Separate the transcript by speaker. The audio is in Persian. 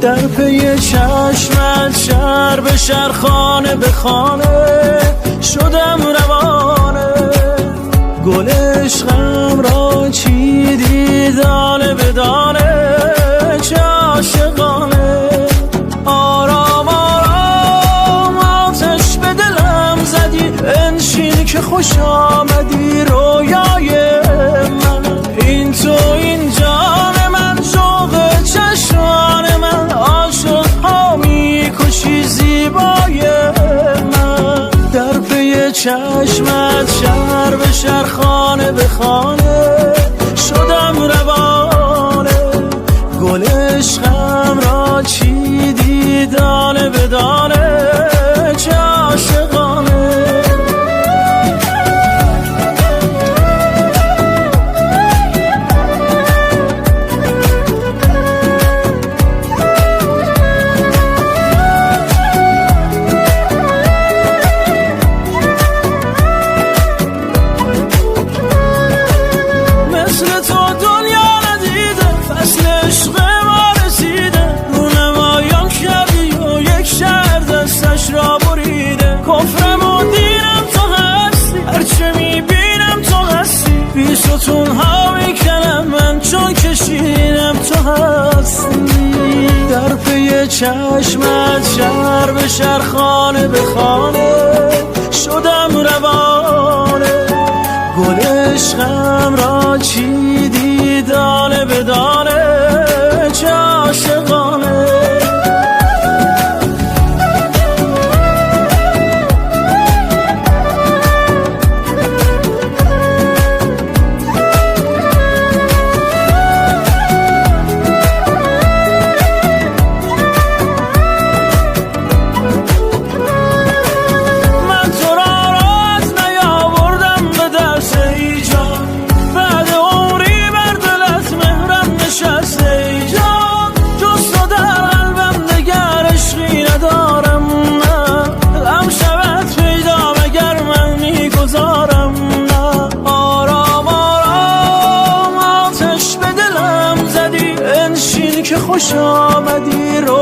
Speaker 1: در پی چشمت شهر به شهر خانه به خانه شدم روانه. گل عشقم را چیدی دانه به دانه چه عاشقانه. آرام آرام آتش به دلم زدی انشین که خوش آمدی رویای من. این تو این جان من شوق چشمان من عاشق ها میکشی زیبای من. در پی چشمت شهر به شهر خانه به خانه شدم روانه. گل عشقم را چیدی دانه به دانه چه عاشقانه. ستون ها میکنم من چون کشیدم تو هستی. در پی چشمت شهر به شهر خانه به خانه شدم روانه. گل عشقم را چیدی دانه به دانه چه عاشقانه. خوش آمدی رو